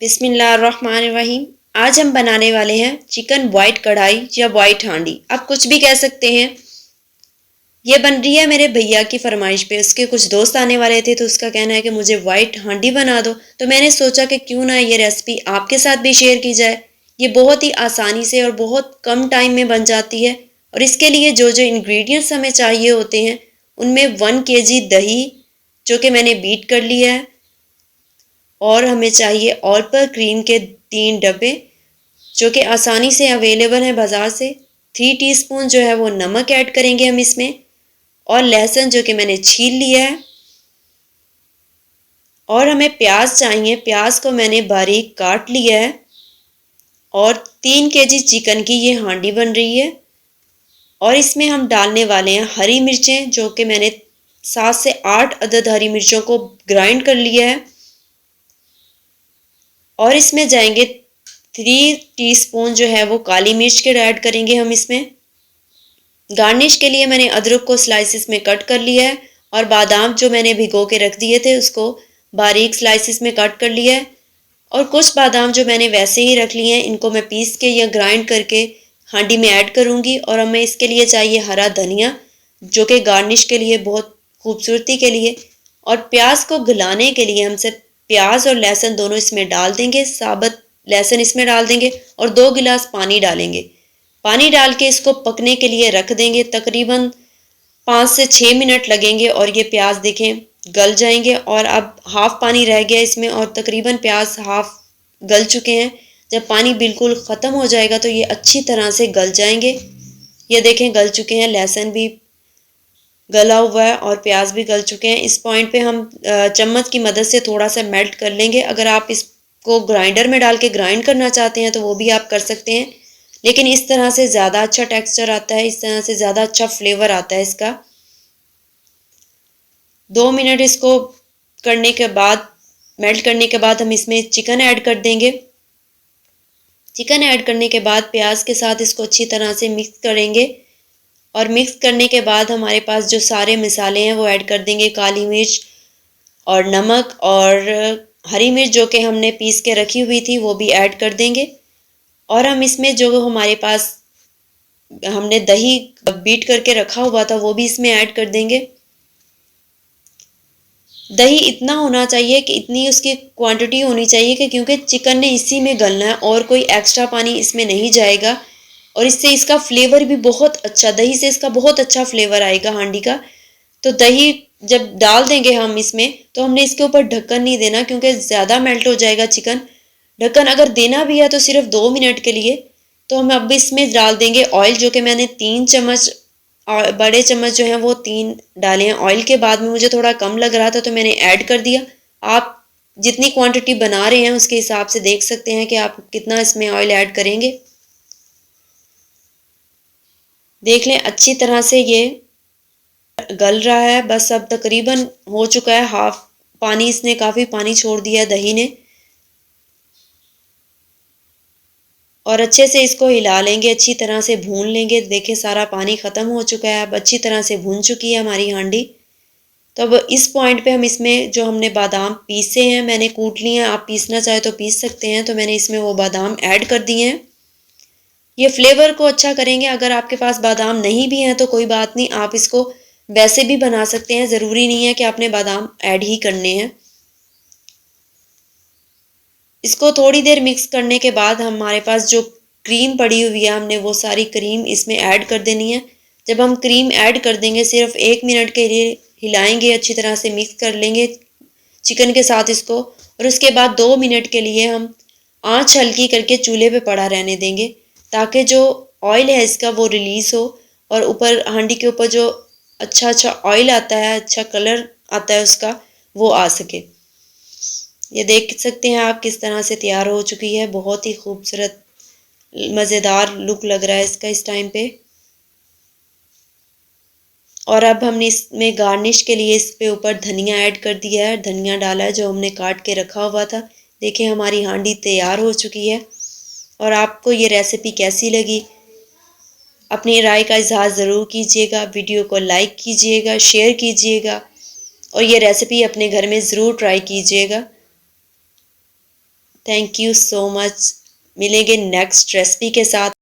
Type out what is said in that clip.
बिस्मिल्लाहिर्रहमानिर्रहीम। आज हम बनाने वाले हैं चिकन वाइट कढ़ाई या वाइट हांडी, आप कुछ भी कह सकते हैं। ये बन रही है मेरे भैया की फरमाइश पे। उसके कुछ दोस्त आने वाले थे तो उसका कहना है कि मुझे वाइट हांडी बना दो, तो मैंने सोचा कि क्यों ना ये रेसिपी आपके साथ भी शेयर की जाए। ये बहुत ही आसानी से और बहुत कम टाइम में बन जाती है। और इसके लिए जो जो इंग्रेडिएंट्स हमें चाहिए होते हैं उनमें 1 kg दही, जो कि मैंने बीट कर लिया है, और हमें चाहिए ऑल पर क्रीम के 3 डब्बे, जो कि आसानी से अवेलेबल हैं बाज़ार से। 3 टीस्पून जो है वो नमक ऐड करेंगे हम इसमें, और लहसुन जो कि मैंने छील लिया है। और हमें प्याज चाहिए, प्याज को मैंने बारीक काट लिया है। और 3 kg चिकन की ये हांडी बन रही है। और इसमें हम डालने वाले हैं हरी मिर्चें, जो कि मैंने 7 से 8 अदद हरी मिर्चों को ग्राइंड कर लिया है। और इसमें जाएंगे 3 टीस्पून जो है वो काली मिर्च के ऐड करेंगे हम इसमें। गार्निश के लिए मैंने अदरक को स्लाइसिस में कट कर लिया है, और बादाम जो मैंने भिगो के रख दिए थे उसको बारीक स्लाइसिस में कट कर लिया है। और कुछ बादाम जो मैंने वैसे ही रख लिए हैं, इनको मैं पीस के या ग्राइंड करके हांडी में ऐड करूँगी। और हमें इसके लिए चाहिए हरा धनिया, जो कि गार्निश के लिए बहुत खूबसूरती के लिए। और प्याज को गलाने के लिए हम सिर्फ प्याज और लहसुन दोनों इसमें डाल देंगे, साबुत लहसुन इसमें डाल देंगे, और 2 गिलास पानी डालेंगे। पानी डाल के इसको पकने के लिए रख देंगे। तकरीबन 5 से 6 मिनट लगेंगे और ये प्याज देखें गल जाएंगे। और अब हाफ पानी रह गया इसमें, और तकरीबन प्याज हाफ गल चुके हैं। जब पानी बिल्कुल ख़त्म हो जाएगा तो ये अच्छी तरह से गल जाएंगे। ये देखें गल चुके हैं, लहसुन भी गला हुआ है और प्याज भी गल चुके हैं। इस पॉइंट पे हम चम्मच की मदद से थोड़ा सा मेल्ट कर लेंगे। अगर आप इसको ग्राइंडर में डाल के ग्राइंड करना चाहते हैं तो वो भी आप कर सकते हैं, लेकिन इस तरह से ज़्यादा अच्छा टेक्सचर आता है, इस तरह से ज़्यादा अच्छा फ्लेवर आता है इसका। 2 मिनट इसको करने के बाद, मेल्ट करने के बाद हम इसमें चिकन ऐड कर देंगे। चिकन ऐड करने के बाद प्याज के साथ इसको अच्छी तरह से मिक्स करेंगे। और मिक्स करने के बाद हमारे पास जो सारे मसाले हैं वो ऐड कर देंगे। काली मिर्च और नमक और हरी मिर्च जो कि हमने पीस के रखी हुई थी वो भी ऐड कर देंगे। और हम इसमें जो हमारे पास हमने दही बीट करके रखा हुआ था वो भी इसमें ऐड कर देंगे। दही इतना होना चाहिए कि इतनी उसकी क्वांटिटी होनी चाहिए कि क्योंकि चिकन ने इसी में गलना है और कोई एक्स्ट्रा पानी इसमें नहीं जाएगा। और इससे इसका फ्लेवर भी बहुत अच्छा, दही से इसका बहुत अच्छा फ्लेवर आएगा हांडी का। तो दही जब डाल देंगे हम इसमें तो हमने इसके ऊपर ढक्कन नहीं देना, क्योंकि ज़्यादा मेल्ट हो जाएगा चिकन। ढक्कन अगर देना भी है तो सिर्फ 2 मिनट के लिए। तो हम अब इसमें डाल देंगे ऑयल, जो कि मैंने 3 चम्मच, और बड़े चम्मच जो हैं वो 3 डाले हैं। ऑयल के बाद में मुझे थोड़ा कम लग रहा था तो मैंने ऐड कर दिया। आप जितनी क्वांटिटी बना रहे हैं उसके हिसाब से देख सकते हैं कि आप कितना इसमें ऑयल ऐड करेंगे। देख लें अच्छी तरह से ये गल रहा है। बस अब तकरीबन हो चुका है हाफ पानी, इसने काफ़ी पानी छोड़ दिया है दही ने। और अच्छे से इसको हिला लेंगे, अच्छी तरह से भून लेंगे। देखिए सारा पानी ख़त्म हो चुका है, अब अच्छी तरह से भून चुकी है हमारी हांडी। तो अब इस पॉइंट पे हम इसमें जो हमने बादाम पीसे हैं, मैंने कूट लिए हैं, आप पीसना चाहे तो पीस सकते हैं, तो मैंने इसमें वो बादाम ऐड कर दिए हैं। ये फ्लेवर को अच्छा करेंगे। अगर आपके पास बादाम नहीं भी हैं तो कोई बात नहीं, आप इसको वैसे भी बना सकते हैं, ज़रूरी नहीं है कि आपने बादाम ऐड ही करने हैं। इसको थोड़ी देर मिक्स करने के बाद हमारे पास जो क्रीम पड़ी हुई है, हमने वो सारी क्रीम इसमें ऐड कर देनी है। जब हम क्रीम ऐड कर देंगे सिर्फ 1 मिनट के लिए हिलाएंगे, अच्छी तरह से मिक्स कर लेंगे चिकन के साथ इसको। और उसके बाद 2 मिनट के लिए हम आंच हल्की करके चूल्हे पे पड़ा रहने देंगे, ताकि जो ऑयल है इसका वो रिलीज़ हो, और ऊपर हांडी के ऊपर जो अच्छा अच्छा ऑयल आता है, अच्छा कलर आता है उसका, वो आ सके। ये देख सकते हैं आप किस तरह से तैयार हो चुकी है। बहुत ही खूबसूरत मज़ेदार लुक लग रहा है इसका इस टाइम पे। और अब हमने इसमें गार्निश के लिए इस पे ऊपर धनिया ऐड कर दिया है, धनिया डाला है जो हमने काट के रखा हुआ था। देखिए हमारी हांडी तैयार हो चुकी है। और आपको ये रेसिपी कैसी लगी, अपनी राय का इजहार ज़रूर कीजिएगा। वीडियो को लाइक कीजिएगा, शेयर कीजिएगा, और ये रेसिपी अपने घर में ज़रूर ट्राई कीजिएगा। Thank you so much. मिलेंगे नेक्स्ट रेसिपी के साथ।